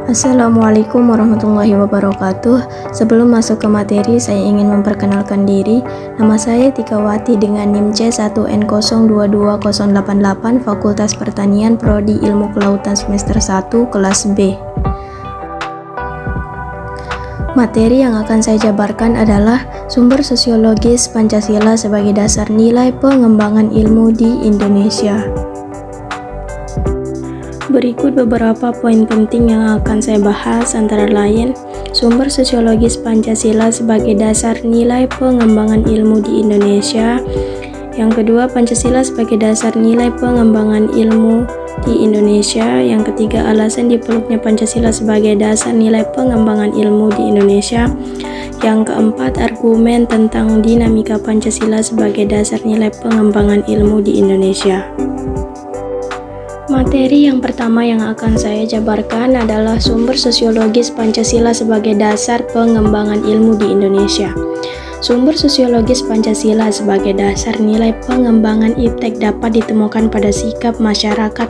Assalamualaikum warahmatullahi wabarakatuh. Sebelum masuk ke materi, saya ingin memperkenalkan diri. Nama saya Tikawati dengan NIM C1N022088 Fakultas Pertanian Prodi Ilmu Kelautan semester 1 kelas B. Materi yang akan saya jabarkan adalah sumber sosiologis Pancasila sebagai dasar nilai pengembangan ilmu di Indonesia. Berikut beberapa poin penting yang akan saya bahas, antara lain sumber sosiologis Pancasila sebagai dasar nilai pengembangan ilmu di Indonesia. Yang kedua, Pancasila sebagai dasar nilai pengembangan ilmu di Indonesia. Yang ketiga, alasan dipeluknya Pancasila sebagai dasar nilai pengembangan ilmu di Indonesia. Yang keempat, argumen tentang dinamika Pancasila sebagai dasar nilai pengembangan ilmu di Indonesia. Materi yang pertama yang akan saya jabarkan adalah sumber sosiologis Pancasila sebagai dasar pengembangan ilmu di Indonesia. Sumber sosiologis Pancasila sebagai dasar nilai pengembangan IPTEK dapat ditemukan pada sikap masyarakat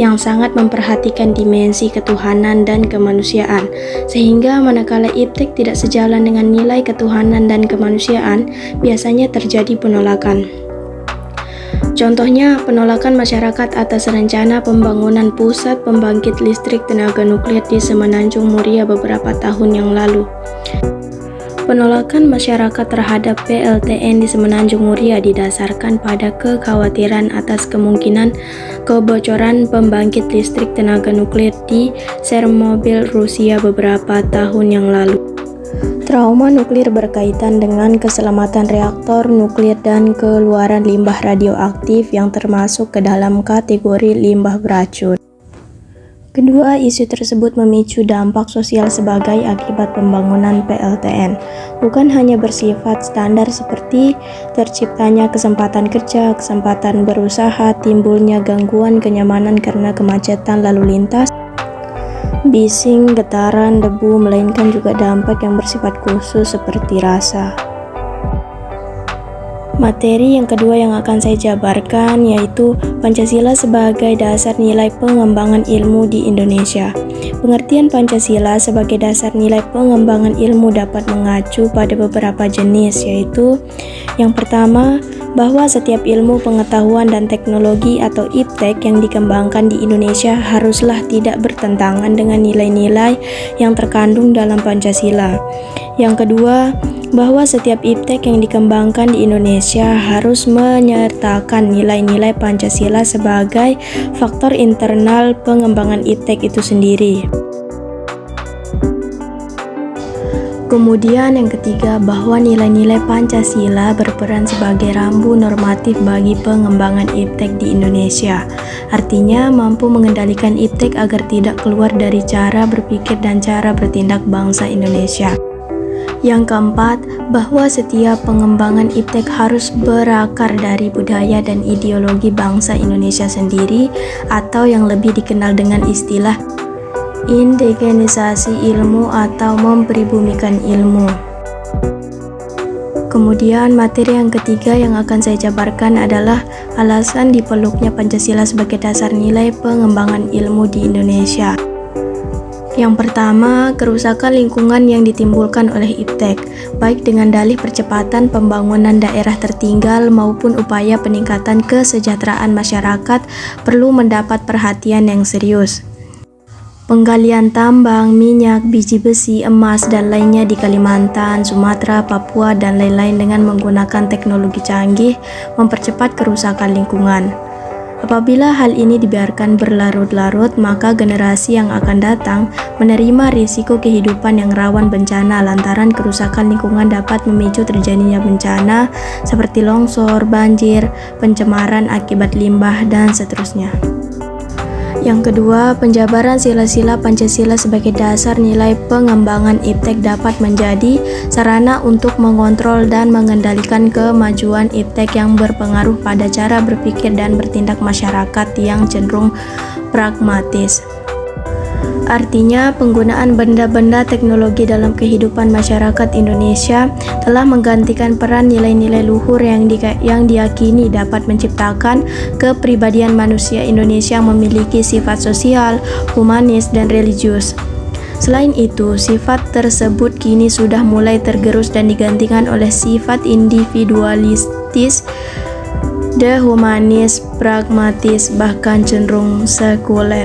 yang sangat memperhatikan dimensi ketuhanan dan kemanusiaan, sehingga manakala IPTEK tidak sejalan dengan nilai ketuhanan dan kemanusiaan, biasanya terjadi penolakan. Contohnya, penolakan masyarakat atas rencana pembangunan pusat pembangkit listrik tenaga nuklir di Semenanjung Muria beberapa tahun yang lalu. Penolakan masyarakat terhadap PLTN di Semenanjung Muria didasarkan pada kekhawatiran atas kemungkinan kebocoran pembangkit listrik tenaga nuklir di Chernobyl, Rusia beberapa tahun yang lalu. Trauma nuklir berkaitan dengan keselamatan reaktor nuklir dan keluaran limbah radioaktif yang termasuk ke dalam kategori limbah beracun. Kedua, isu tersebut memicu dampak sosial sebagai akibat pembangunan PLTN, bukan hanya bersifat standar seperti terciptanya kesempatan kerja, kesempatan berusaha, timbulnya gangguan kenyamanan karena kemacetan lalu lintas, bising, getaran, debu, melainkan juga dampak yang bersifat khusus seperti rasa. Materi yang kedua yang akan saya jabarkan yaitu Pancasila sebagai dasar nilai pengembangan ilmu di Indonesia. Pengertian Pancasila sebagai dasar nilai pengembangan ilmu dapat mengacu pada beberapa jenis, yaitu yang pertama, bahwa setiap ilmu pengetahuan dan teknologi atau IPTEK yang dikembangkan di Indonesia haruslah tidak bertentangan dengan nilai-nilai yang terkandung dalam Pancasila. Yang kedua, bahwa setiap IPTEK yang dikembangkan di Indonesia harus menyertakan nilai-nilai Pancasila sebagai faktor internal pengembangan IPTEK itu sendiri. Kemudian yang ketiga, bahwa nilai-nilai Pancasila berperan sebagai rambu normatif bagi pengembangan IPTEK di Indonesia. Artinya mampu mengendalikan IPTEK agar tidak keluar dari cara berpikir dan cara bertindak bangsa Indonesia. Yang keempat, bahwa setiap pengembangan IPTEK harus berakar dari budaya dan ideologi bangsa Indonesia sendiri, atau yang lebih dikenal dengan istilah indigenisasi ilmu atau mempribumikan ilmu. Kemudian materi yang ketiga yang akan saya jabarkan adalah alasan dipeluknya Pancasila sebagai dasar nilai pengembangan ilmu di Indonesia. Yang pertama, kerusakan lingkungan yang ditimbulkan oleh IPTEK, baik dengan dalih percepatan pembangunan daerah tertinggal maupun upaya peningkatan kesejahteraan masyarakat perlu mendapat perhatian yang serius. Penggalian tambang, minyak, biji besi, emas, dan lainnya di Kalimantan, Sumatera, Papua, dan lain-lain dengan menggunakan teknologi canggih mempercepat kerusakan lingkungan. Apabila hal ini dibiarkan berlarut-larut, maka generasi yang akan datang menerima risiko kehidupan yang rawan bencana lantaran kerusakan lingkungan dapat memicu terjadinya bencana seperti longsor, banjir, pencemaran akibat limbah, dan seterusnya. Yang kedua, penjabaran sila-sila Pancasila sebagai dasar nilai pengembangan IPTEK dapat menjadi sarana untuk mengontrol dan mengendalikan kemajuan IPTEK yang berpengaruh pada cara berpikir dan bertindak masyarakat yang cenderung pragmatis. Artinya, penggunaan benda-benda teknologi dalam kehidupan masyarakat Indonesia telah menggantikan peran nilai-nilai luhur yang diyakini dapat menciptakan kepribadian manusia Indonesia yang memiliki sifat sosial, humanis, dan religius. Selain itu, sifat tersebut kini sudah mulai tergerus dan digantikan oleh sifat individualistis, dehumanis, pragmatis, bahkan cenderung sekuler.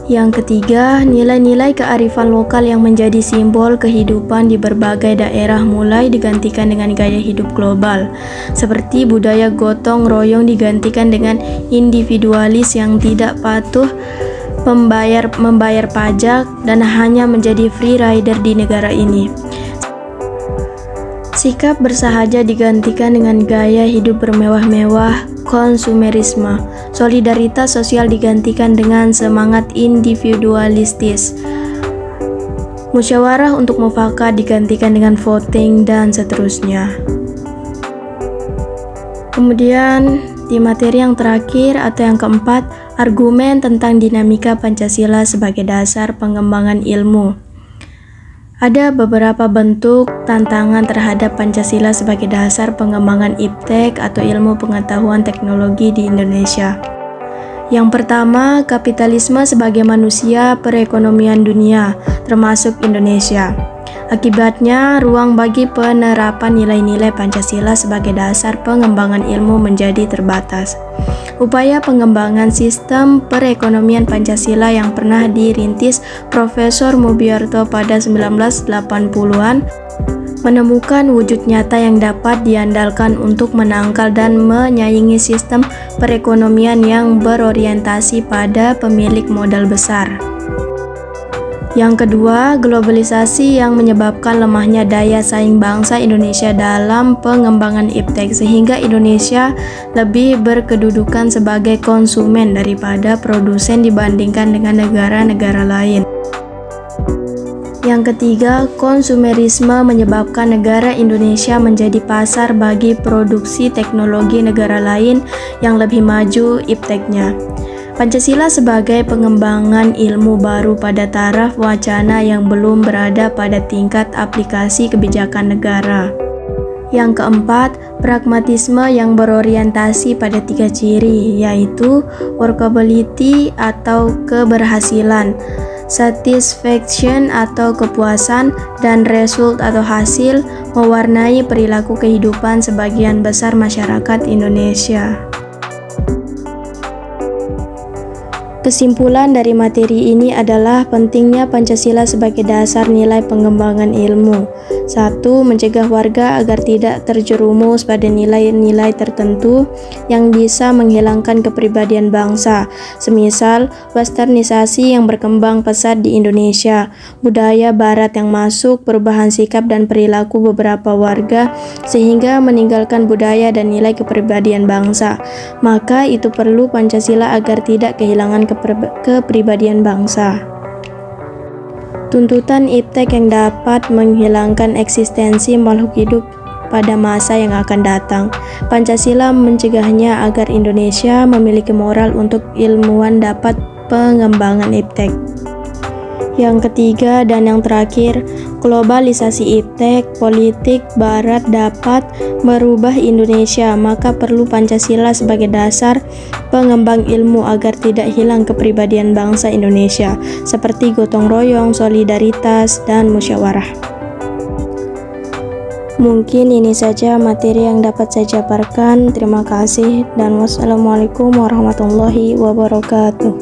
Yang ketiga, nilai-nilai kearifan lokal yang menjadi simbol kehidupan di berbagai daerah mulai digantikan dengan gaya hidup global, seperti budaya gotong royong digantikan dengan individualis yang tidak patuh membayar pajak dan hanya menjadi free rider di negara ini. Sikap bersahaja digantikan dengan gaya hidup bermewah-mewah, konsumerisme. Solidaritas sosial digantikan dengan semangat individualistis. Musyawarah untuk mufakat digantikan dengan voting dan seterusnya. Kemudian di materi yang terakhir atau yang keempat, argumen tentang dinamika Pancasila sebagai dasar pengembangan ilmu. Ada beberapa bentuk tantangan terhadap Pancasila sebagai dasar pengembangan iptek atau ilmu pengetahuan teknologi di Indonesia. Yang pertama, kapitalisme sebagai manusia perekonomian dunia, termasuk Indonesia. Akibatnya, ruang bagi penerapan nilai-nilai Pancasila sebagai dasar pengembangan ilmu menjadi terbatas. Upaya pengembangan sistem perekonomian Pancasila yang pernah dirintis Profesor Mubiarto pada 1980-an menemukan wujud nyata yang dapat diandalkan untuk menangkal dan menyaingi sistem perekonomian yang berorientasi pada pemilik modal besar. Yang kedua, globalisasi yang menyebabkan lemahnya daya saing bangsa Indonesia dalam pengembangan iptek sehingga Indonesia lebih berkedudukan sebagai konsumen daripada produsen dibandingkan dengan negara-negara lain. Yang ketiga, konsumerisme menyebabkan negara Indonesia menjadi pasar bagi produksi teknologi negara lain yang lebih maju ipteknya. Pancasila sebagai pengembangan ilmu baru pada taraf wacana yang belum berada pada tingkat aplikasi kebijakan negara. Yang keempat, pragmatisme yang berorientasi pada 3 ciri, yaitu workability atau keberhasilan, satisfaction atau kepuasan, dan result atau hasil mewarnai perilaku kehidupan sebagian besar masyarakat Indonesia. Kesimpulan dari materi ini adalah pentingnya Pancasila sebagai dasar nilai pengembangan ilmu. 1. Mencegah warga agar tidak terjerumus pada nilai-nilai tertentu yang bisa menghilangkan kepribadian bangsa, semisal westernisasi yang berkembang pesat di Indonesia, budaya barat yang masuk, perubahan sikap dan perilaku beberapa warga sehingga meninggalkan budaya dan nilai kepribadian bangsa. Maka itu perlu Pancasila agar tidak kehilangan kepribadian bangsa. Tuntutan iptek yang dapat menghilangkan eksistensi makhluk hidup pada masa yang akan datang. Pancasila mencegahnya agar Indonesia memiliki moral untuk ilmuwan dapat pengembangan iptek. Yang ketiga dan yang terakhir, globalisasi iptek, politik barat dapat merubah Indonesia, maka perlu Pancasila sebagai dasar pengembang ilmu agar tidak hilang kepribadian bangsa Indonesia, seperti gotong royong, solidaritas, dan musyawarah. Mungkin ini saja materi yang dapat saya jabarkan. Terima kasih dan wassalamualaikum warahmatullahi wabarakatuh.